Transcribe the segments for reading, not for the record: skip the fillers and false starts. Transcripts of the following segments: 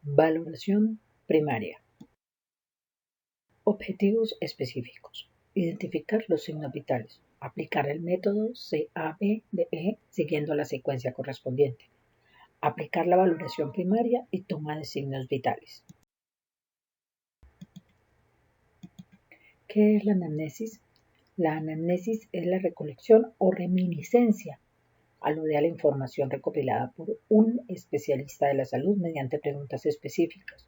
Valoración primaria. Objetivos específicos. Identificar los signos vitales. Aplicar el método CABDE siguiendo la secuencia correspondiente. Aplicar la valoración primaria y toma de signos vitales. ¿Qué es la anamnesis? La anamnesis es la recolección o reminiscencia. Alude a la información recopilada por un especialista de la salud mediante preguntas específicas,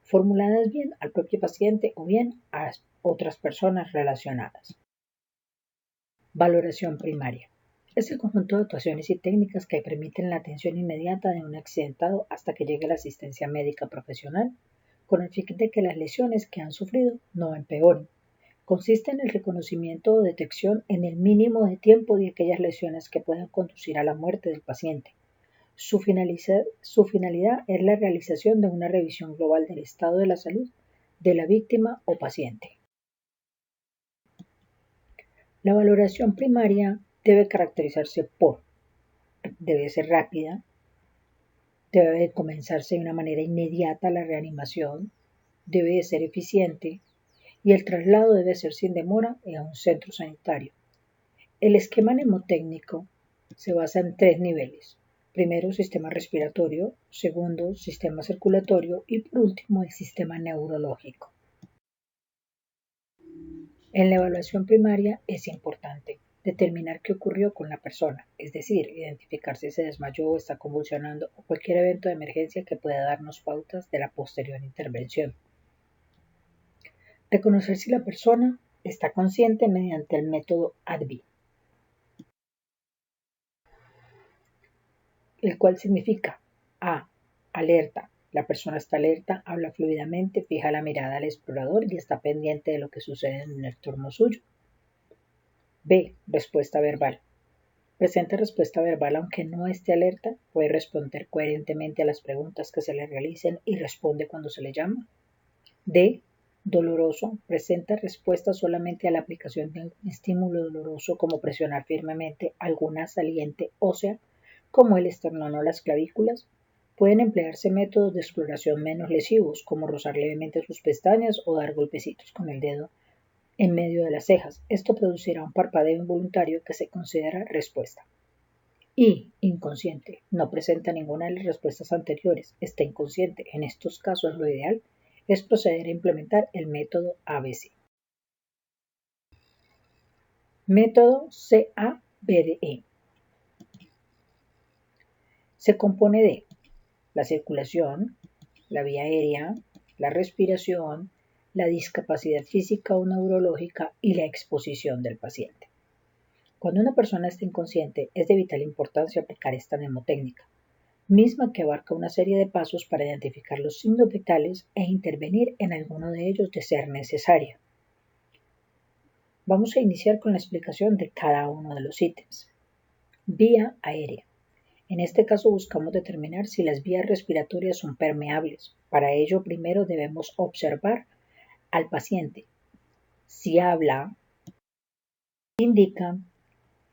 formuladas bien al propio paciente o bien a otras personas relacionadas. Valoración primaria. Es el conjunto de actuaciones y técnicas que permiten la atención inmediata de un accidentado hasta que llegue la asistencia médica profesional, con el fin de que las lesiones que han sufrido no empeoren. Consiste en el reconocimiento o detección en el mínimo de tiempo de aquellas lesiones que puedan conducir a la muerte del paciente. Su finalidad es la realización de una revisión global del estado de la salud de la víctima o paciente. La valoración primaria debe caracterizarse debe ser rápida, debe comenzarse de una manera inmediata la reanimación, debe ser eficiente y el traslado debe ser sin demora a un centro sanitario. El esquema mnemotécnico se basa en 3 niveles. Primero, sistema respiratorio, segundo, sistema circulatorio y por último, el sistema neurológico. En la evaluación primaria es importante determinar qué ocurrió con la persona, es decir, identificar si se desmayó o está convulsionando o cualquier evento de emergencia que pueda darnos pautas de la posterior intervención. Reconocer si la persona está consciente mediante el método ADVI, el cual significa A. Alerta. La persona está alerta, habla fluidamente, fija la mirada al explorador y está pendiente de lo que sucede en el entorno suyo. B. Respuesta verbal. Presenta respuesta verbal aunque no esté alerta, puede responder coherentemente a las preguntas que se le realicen y responde cuando se le llama. D. Doloroso. Presenta respuesta solamente a la aplicación de un estímulo doloroso como presionar firmemente alguna saliente ósea como el esternón o las clavículas. Pueden emplearse métodos de exploración menos lesivos como rozar levemente sus pestañas o dar golpecitos con el dedo en medio de las cejas. Esto producirá un parpadeo involuntario que se considera respuesta. Y inconsciente. No presenta ninguna de las respuestas anteriores. Está inconsciente. En estos casos lo ideal es proceder a implementar el método ABC. Método CABDE. Se compone de la circulación, la vía aérea, la respiración, la discapacidad física o neurológica y la exposición del paciente. Cuando una persona está inconsciente, es de vital importancia aplicar esta mnemotécnica, misma que abarca una serie de pasos para identificar los signos vitales e intervenir en alguno de ellos de ser necesario. Vamos a iniciar con la explicación de cada uno de los ítems. Vía aérea. En este caso buscamos determinar si las vías respiratorias son permeables. Para ello, primero debemos observar al paciente. Si habla, indica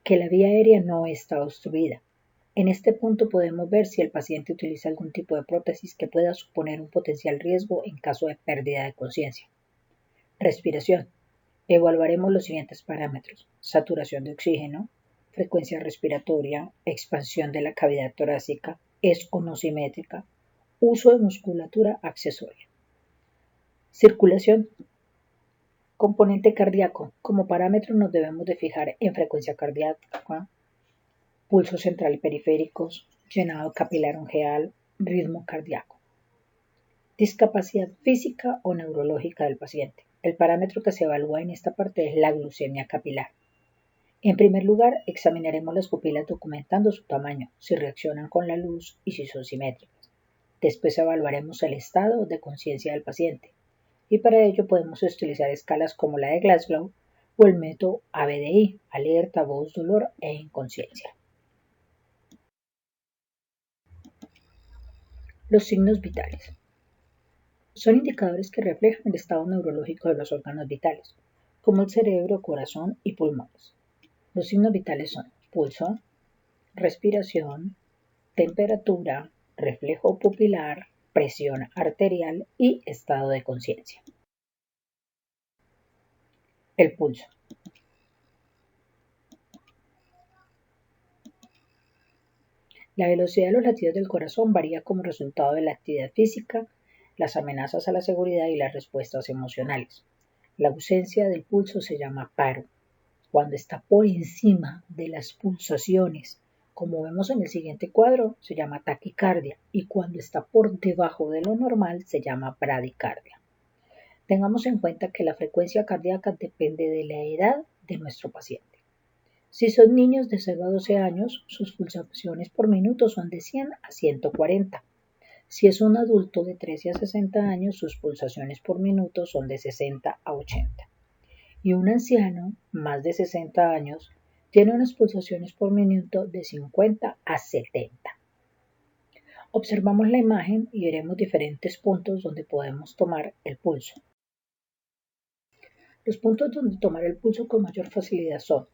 que la vía aérea no está obstruida. En este punto podemos ver si el paciente utiliza algún tipo de prótesis que pueda suponer un potencial riesgo en caso de pérdida de conciencia. Respiración. Evaluaremos los siguientes parámetros: saturación de oxígeno, frecuencia respiratoria, expansión de la cavidad torácica, es o no simétrica, uso de musculatura accesoria. Circulación. Componente cardíaco. Como parámetro nos debemos de fijar en frecuencia cardíaca, pulso central y periféricos, llenado capilar ungueal, ritmo cardíaco. Discapacidad física o neurológica del paciente. El parámetro que se evalúa en esta parte es la glucemia capilar. En primer lugar, examinaremos las pupilas documentando su tamaño, si reaccionan con la luz y si son simétricas. Después evaluaremos el estado de conciencia del paciente, y para ello podemos utilizar escalas como la de Glasgow o el método ABDI, alerta, voz, dolor e inconsciencia. Los signos vitales. Son indicadores que reflejan el estado neurológico de los órganos vitales, como el cerebro, corazón y pulmones. Los signos vitales son pulso, respiración, temperatura, reflejo pupilar, presión arterial y estado de conciencia. El pulso. La velocidad de los latidos del corazón varía como resultado de la actividad física, las amenazas a la seguridad y las respuestas emocionales. La ausencia del pulso se llama paro. Cuando está por encima de las pulsaciones, como vemos en el siguiente cuadro, se llama taquicardia, y cuando está por debajo de lo normal se llama bradicardia. Tengamos en cuenta que la frecuencia cardíaca depende de la edad de nuestro paciente. Si son niños de 0 a 12 años, sus pulsaciones por minuto son de 100 a 140. Si es un adulto de 13 a 60 años, sus pulsaciones por minuto son de 60 a 80. Y un anciano, más de 60 años, tiene unas pulsaciones por minuto de 50 a 70. Observamos la imagen y veremos diferentes puntos donde podemos tomar el pulso. Los puntos donde tomar el pulso con mayor facilidad son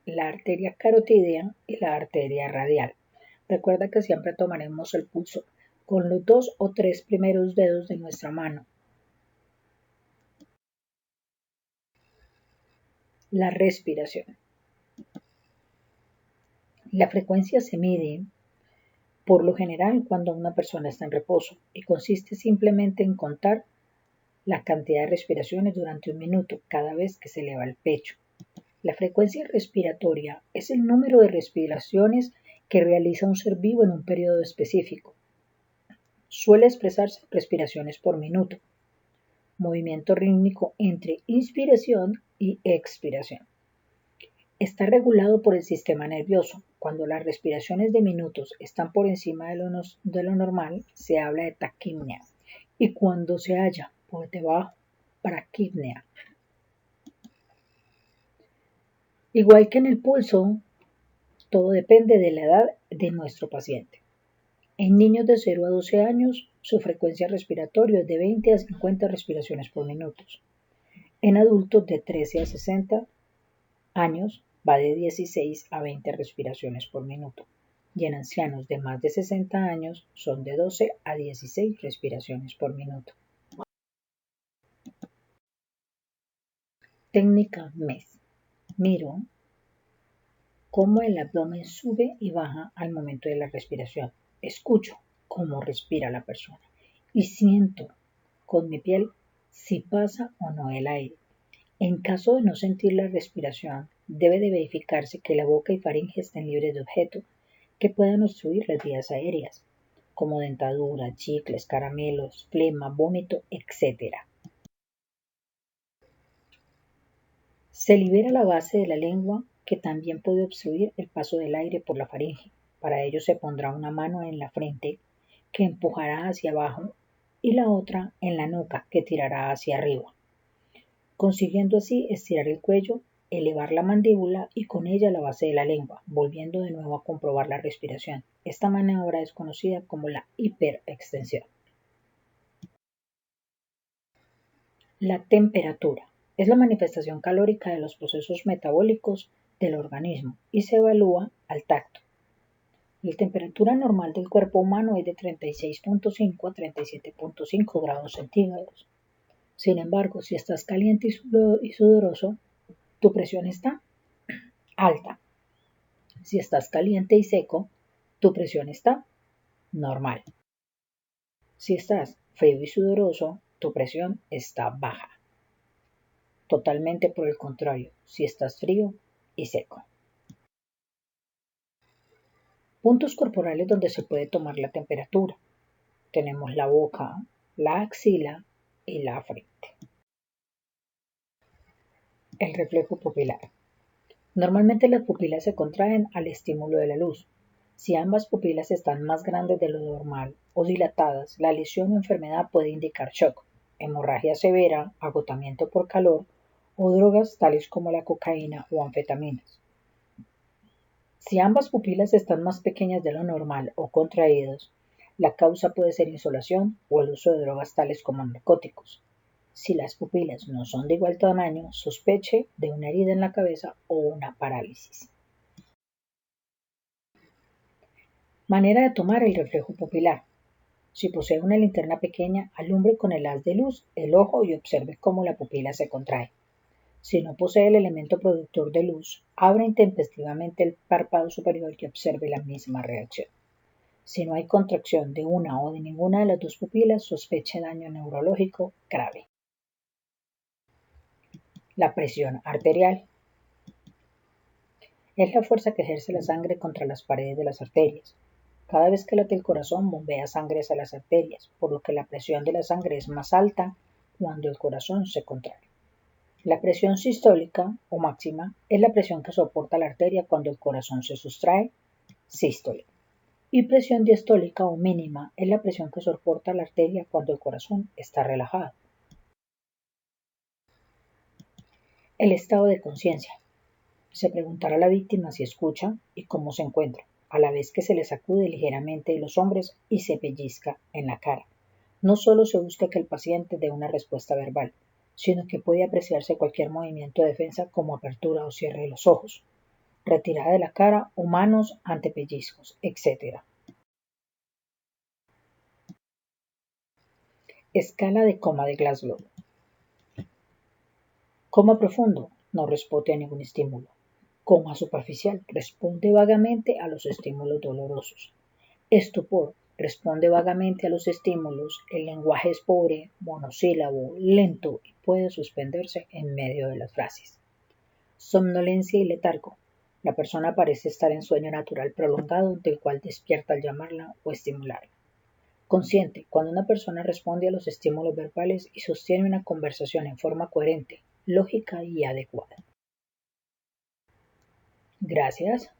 la arteria carotídea y la arteria radial. Recuerda que siempre tomaremos el pulso con los 2 o 3 primeros dedos de nuestra mano. La respiración. La frecuencia se mide por lo general cuando una persona está en reposo y consiste simplemente en contar la cantidad de respiraciones durante un minuto cada vez que se eleva el pecho. La frecuencia respiratoria es el número de respiraciones que realiza un ser vivo en un periodo específico. Suele expresarse en respiraciones por minuto, movimiento rítmico entre inspiración y expiración. Está regulado por el sistema nervioso. Cuando las respiraciones de minutos están por encima de lo normal, se habla de taquipnea, y cuando se halla por debajo, braquipnea. Igual que en el pulso, todo depende de la edad de nuestro paciente. En niños de 0 a 12 años, su frecuencia respiratoria es de 20 a 50 respiraciones por minuto. En adultos de 13 a 60 años, va de 16 a 20 respiraciones por minuto. Y en ancianos de más de 60 años, son de 12 a 16 respiraciones por minuto. Técnica MES. Miro cómo el abdomen sube y baja al momento de la respiración. Escucho cómo respira la persona y siento con mi piel si pasa o no el aire. En caso de no sentir la respiración, debe de verificarse que la boca y faringe estén libres de objetos que puedan obstruir las vías aéreas, como dentadura, chicles, caramelos, flema, vómito, etc. Se libera la base de la lengua, que también puede obstruir el paso del aire por la faringe. Para ello se pondrá una mano en la frente, que empujará hacia abajo, y la otra en la nuca, que tirará hacia arriba, consiguiendo así estirar el cuello, elevar la mandíbula y con ella la base de la lengua, volviendo de nuevo a comprobar la respiración. Esta maniobra es conocida como la hiperextensión. La temperatura es la manifestación calórica de los procesos metabólicos del organismo y se evalúa al tacto. La temperatura normal del cuerpo humano es de 36.5 a 37.5 grados centígrados. Sin embargo, si estás caliente y sudoroso, tu presión está alta. Si estás caliente y seco, tu presión está normal. Si estás frío y sudoroso, tu presión está baja. Totalmente por el contrario, si estás frío y seco. Puntos corporales donde se puede tomar la temperatura. Tenemos la boca, la axila y la frente. El reflejo pupilar. Normalmente las pupilas se contraen al estímulo de la luz. Si ambas pupilas están más grandes de lo normal o dilatadas, la lesión o enfermedad puede indicar shock, hemorragia severa, agotamiento por calor o drogas tales como la cocaína o anfetaminas. Si ambas pupilas están más pequeñas de lo normal o contraídas, la causa puede ser insolación o el uso de drogas tales como narcóticos. Si las pupilas no son de igual tamaño, sospeche de una herida en la cabeza o una parálisis. Manera de tomar el reflejo pupilar. Si posee una linterna pequeña, alumbre con el haz de luz el ojo y observe cómo la pupila se contrae. Si no posee el elemento productor de luz, abra intempestivamente el párpado superior y observe la misma reacción. Si no hay contracción de una o de ninguna de las dos pupilas, sospeche daño neurológico grave. La presión arterial es la fuerza que ejerce la sangre contra las paredes de las arterias. Cada vez que late el corazón, bombea sangre hacia las arterias, por lo que la presión de la sangre es más alta cuando el corazón se contrae. La presión sistólica o máxima es la presión que soporta la arteria cuando el corazón se sustrae, sístole. Y presión diastólica o mínima es la presión que soporta la arteria cuando el corazón está relajado. El estado de conciencia. Se preguntará a la víctima si escucha y cómo se encuentra, a la vez que se le sacude ligeramente los hombros y se pellizca en la cara. No solo se busca que el paciente dé una respuesta verbal, sino que puede apreciarse cualquier movimiento de defensa como apertura o cierre de los ojos, retirada de la cara o manos ante pellizcos, etc. Escala de coma de Glasgow. Coma profundo, no responde a ningún estímulo. Coma superficial, responde vagamente a los estímulos dolorosos. Estupor, responde vagamente a los estímulos. El lenguaje es pobre, monosílabo, lento y puede suspenderse en medio de las frases. Somnolencia y letargo. La persona parece estar en sueño natural prolongado, del cual despierta al llamarla o estimularla. Consciente, cuando una persona responde a los estímulos verbales y sostiene una conversación en forma coherente, lógica y adecuada. Gracias.